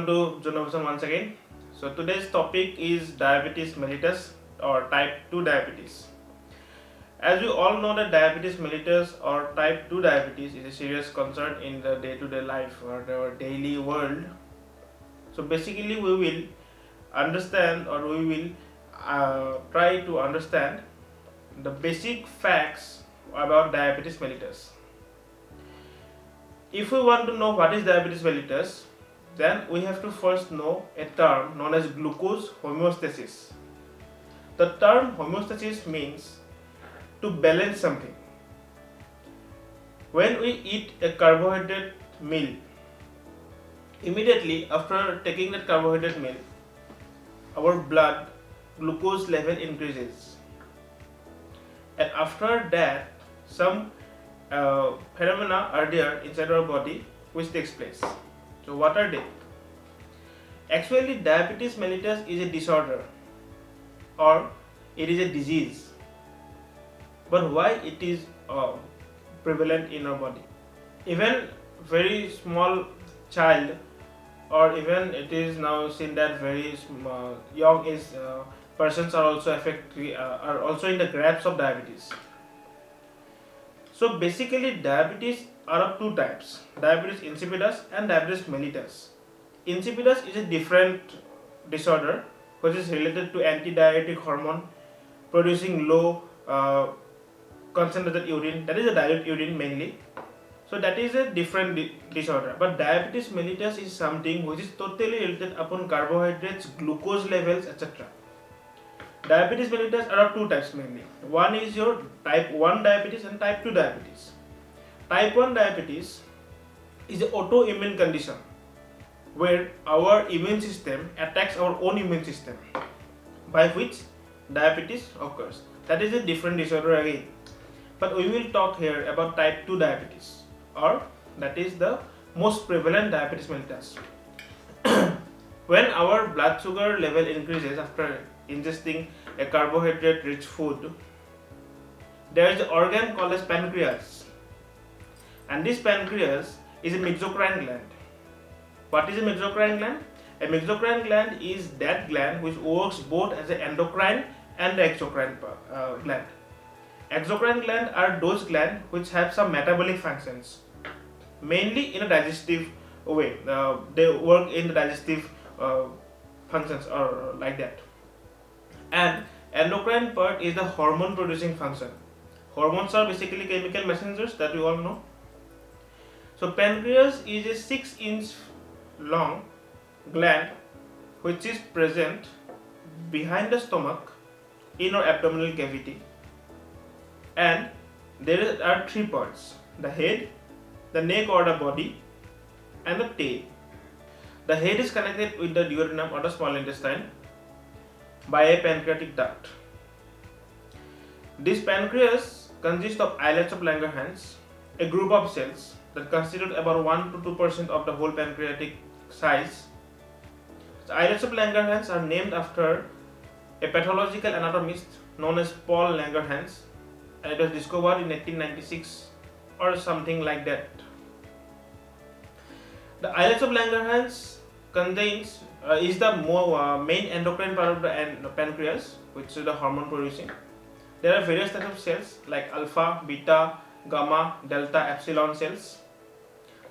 welcome to Junovision once again. So today's topic is diabetes mellitus or type 2 diabetes. As we all know that diabetes mellitus or type 2 diabetes is a serious concern in the day-to-day life or our daily world. So basically we will understand or we will try to understand the basic facts about diabetes mellitus. If we want to know what is diabetes mellitus, then we have to first know a term known as glucose homeostasis. The term homeostasis means to balance something. When we eat a carbohydrate meal, immediately after taking that carbohydrate meal, our blood glucose level increases. And after that, some phenomena are there inside our body which takes place. So what are they? Actually, diabetes mellitus is a disorder or it is a disease. But why it is prevalent in our body? Even very small child, or even it is now seen that very young age persons are also affected, are also in the grasp of diabetes. So basically, diabetes are of two types: diabetes insipidus and diabetes mellitus. Insipidus is a different disorder which is related to antidiuretic hormone producing low concentrated urine, that is a dilute urine mainly. So that is a different disorder. But diabetes mellitus is something which is totally related upon carbohydrates, glucose levels, etc. Diabetes mellitus are of two types mainly. One is your type 1 diabetes and type 2 diabetes. Type 1 diabetes is an autoimmune condition where our immune system attacks our own immune system, by which diabetes occurs. That is a different disorder again. But we will talk here about type 2 diabetes, or that is the most prevalent diabetes mellitus. When our blood sugar level increases after ingesting a carbohydrate rich food, there is an organ called as pancreas, and this pancreas is a mesocrine gland. What is a mesocrine gland? A mesocrine gland is that gland which works both as an endocrine and the exocrine gland. Exocrine gland are those glands which have some metabolic functions, mainly in a digestive way. They work in the digestive functions or like that. And endocrine part is the hormone producing function. Hormones are basically chemical messengers that we all know. So pancreas is a 6-inch long gland which is present behind the stomach in our abdominal cavity, and there are three parts: the head, the neck or the body, and the tail. The head is connected with the duodenum or the small intestine by a pancreatic duct. This pancreas consists of islets of Langerhans, a group of cells that constitute about 1 to 2% of the whole pancreatic size. The islets of Langerhans are named after a pathological anatomist known as Paul Langerhans, and it was discovered in 1896 or something like that. The islets of Langerhans contains is the main endocrine part of the pancreas, which is the hormone producing. There are various types of cells like alpha, beta, gamma, delta, epsilon cells.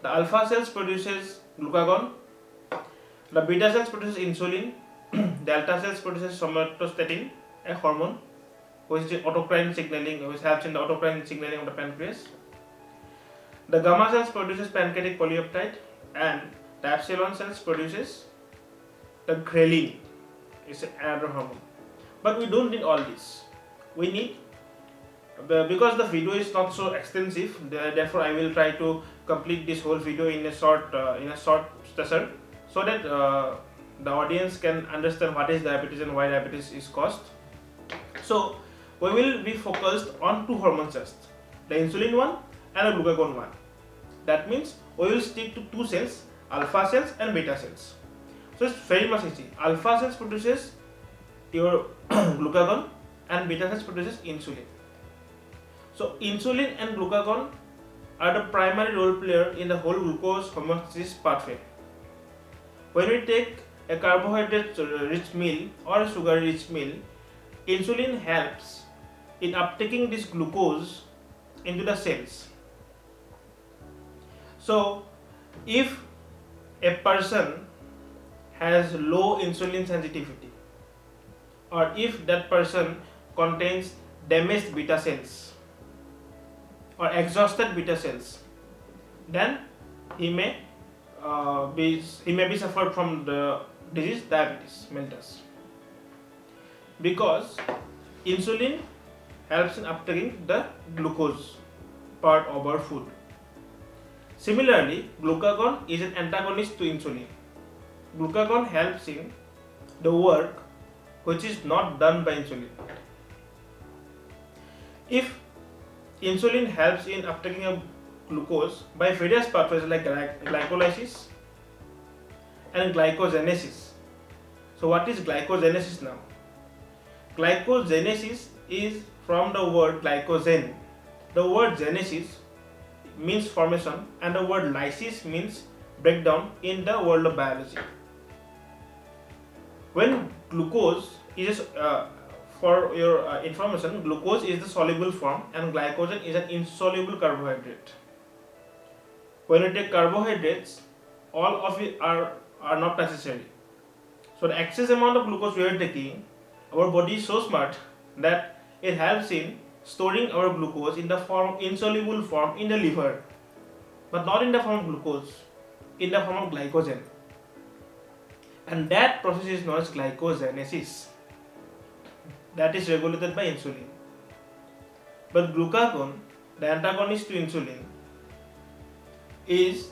The alpha cells produces glucagon, the beta cells produces insulin, delta cells produces somatostatin, a hormone which is autocrine signaling, which helps in the autocrine signaling of the pancreas. The gamma cells produces pancreatic polypeptide, and the epsilon cells produces the ghrelin, is another hormone. But we don't need all this. We need, because the video is not so extensive, therefore I will try to complete this whole video in a short session, so that the audience can understand what is diabetes and why diabetes is caused. So we will be focused on two hormone cells, the insulin one and the glucagon one. That means we will stick to two cells, alpha cells and beta cells. So it's very much easy. Alpha cells produces your glucagon and beta cells produces insulin. So insulin and glucagon are the primary role player in the whole glucose homeostasis pathway. when we take a carbohydrate rich meal or a sugar rich meal, insulin helps in uptaking this glucose into the cells. So if a person has low insulin sensitivity, or if that person contains damaged beta cells or exhausted beta cells, then he may be suffered from the disease diabetes mellitus, because insulin helps in uptaking the glucose part of our food. Similarly, glucagon is an antagonist to insulin. Glucagon helps in the work which is not done by insulin. If insulin helps in uptaking of glucose by various pathways like glycolysis and glycogenesis. So what is glycogenesis now? Glycogenesis is from the word glycogen. The word genesis means formation and the word lysis means breakdown in the world of biology. When glucose is, for your information, glucose is the soluble form and glycogen is an insoluble carbohydrate. When we take carbohydrates, all of it are not necessary. So the excess amount of glucose we are taking, our body is so smart that it helps in storing our glucose in the form insoluble form in the liver, but not in the form of glucose, in the form of glycogen. And that process is known as glycogenesis. That is regulated by insulin. But glucagon, the antagonist to insulin, is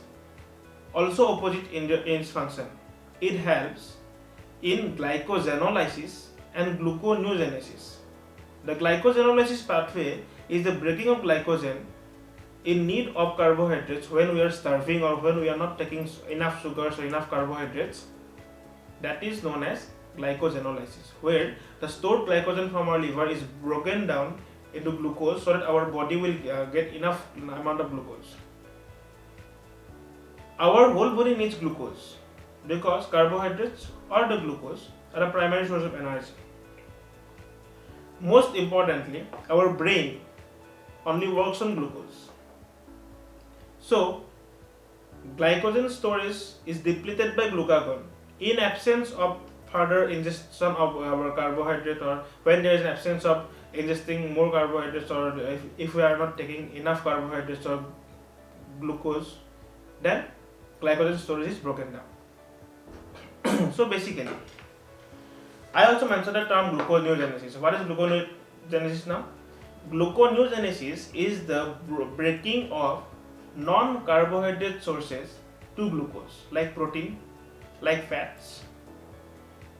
also opposite in its function. It helps in glycogenolysis and gluconeogenesis. The glycogenolysis pathway is the breaking of glycogen in need of carbohydrates when we are starving or when we are not taking enough sugars or enough carbohydrates. That is known as glycogenolysis, where the stored glycogen from our liver is broken down into glucose so that our body will get enough amount of glucose. Our whole body needs glucose because carbohydrates or the glucose are a primary source of energy. Most importantly, our brain only works on glucose. So, glycogen storage is depleted by glucagon in absence of further ingestion of our carbohydrate, or when there is an absence of ingesting more carbohydrates, or if we are not taking enough carbohydrates or glucose, then glycogen storage is broken down. So basically, I also mentioned the term gluconeogenesis. What is gluconeogenesis now? Gluconeogenesis is the breaking of non-carbohydrate sources to glucose, like protein, like fats,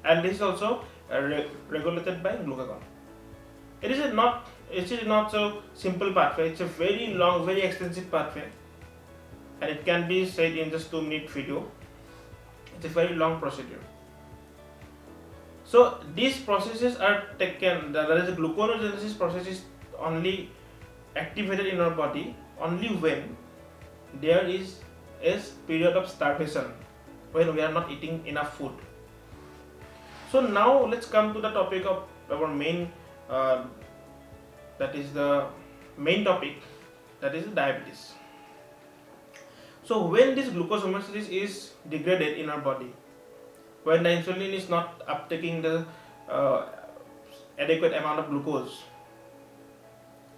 and this is also regulated by glucagon. It is not so simple pathway. It's a very long, very extensive pathway, and it can be said in just 2-minute video. It's a very long procedure. So these processes are taken, that is, the gluconeogenesis process is only activated in our body only when there is a period of starvation, when we are not eating enough food. So now let's come to the topic of our main, that is the main topic, that is diabetes. So when this glucose homeostasis is degraded in our body, when the insulin is not uptaking the adequate amount of glucose,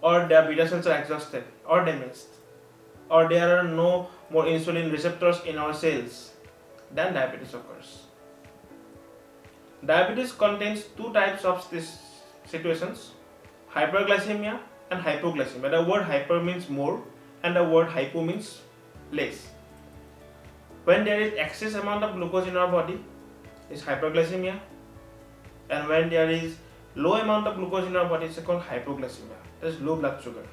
or their beta cells are exhausted or damaged, or there are no more insulin receptors in our cells, then diabetes occurs. Diabetes contains two types of these situations: hyperglycemia and hypoglycemia. The word hyper means more and the word hypo means less. When there is excess amount of glucose in our body, is hyperglycemia, and when there is low amount of glucose in our body, it's called hypoglycemia. That is low blood sugar.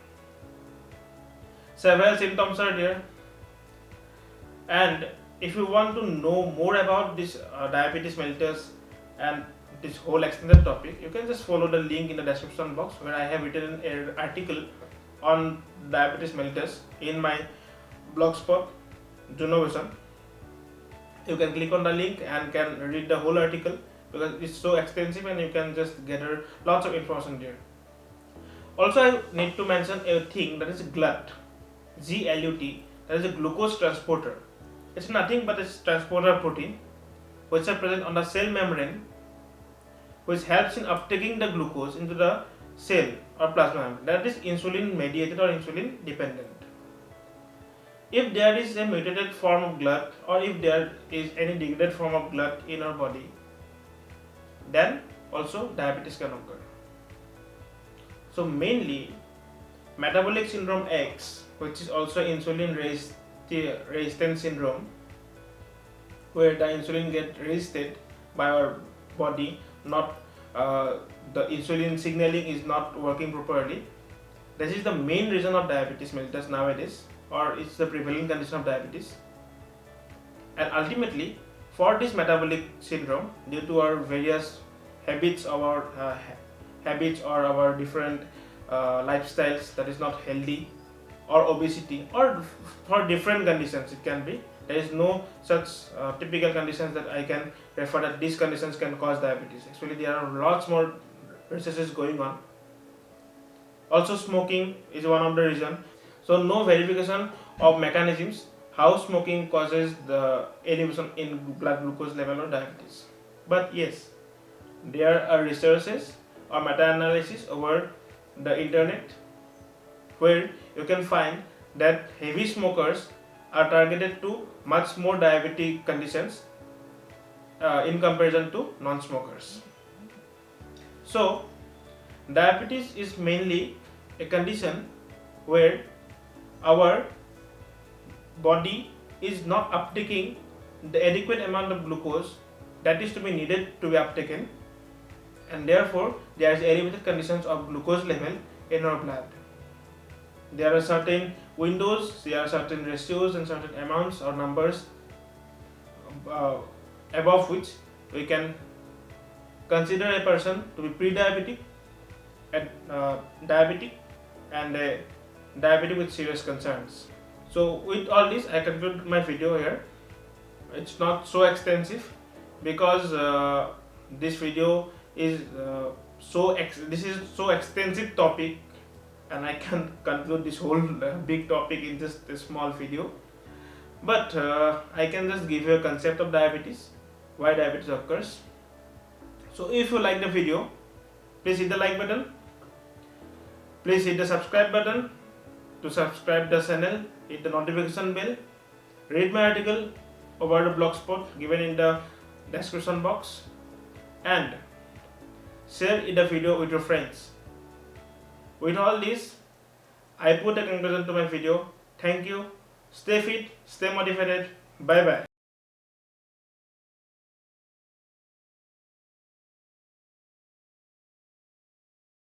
Several symptoms are there, and if you want to know more about this diabetes mellitus and this whole extended topic, you can just follow the link in the description box, where I have written an article on diabetes mellitus in my blogspot Junovision. You can click on the link and can read the whole article because it's so extensive and you can just gather lots of information there. Also, I need to mention a thing that is GLUT, GLUT, that is a glucose transporter. It's nothing but a transporter protein which are present on the cell membrane, which helps in uptaking the glucose into the cell or plasma membrane. That is insulin mediated or insulin dependent. If there is a mutated form of GLUT or if there is any degraded form of GLUT in our body, then also diabetes can occur. So mainly metabolic syndrome X, which is also insulin resistance syndrome, where the insulin gets resisted by our body, not the insulin signaling is not working properly. This is the main reason of diabetes mellitus nowadays, or it's the prevalent condition of diabetes. And ultimately, for this metabolic syndrome, due to our various habits, our habits or our different lifestyles that is not healthy, or obesity, or for different conditions it can be. There is no such typical conditions that I can refer that these conditions can cause diabetes. Actually, there are lots more researches going on. Also, smoking is one of the reasons. So, no verification of mechanisms how smoking causes the elevation in blood glucose level or diabetes. But yes, there are researches or meta-analysis over the internet where you can find that heavy smokers are targeted to much more diabetic conditions in comparison to non-smokers. So, diabetes is mainly a condition where our body is not uptaking the adequate amount of glucose that is to be needed to be uptaken, and therefore there is elevated conditions of glucose level in our blood. There are certain windows, there are certain ratios and certain amounts or numbers above which we can consider a person to be pre-diabetic, diabetic, and diabetic with serious concerns. So with all this, I conclude my video here. It's not so extensive because this video is this is so extensive topic, and I can conclude this whole big topic in just a small video. But I can just give you a concept of diabetes, why diabetes occurs. So if you like the video, please hit the like button. Please hit the subscribe button to subscribe the channel. Hit the notification bell. Read my article over the blogspot given in the description box, and share the video with your friends. With all this, I put a conclusion to my video. Thank you. Stay fit, stay motivated. Bye bye.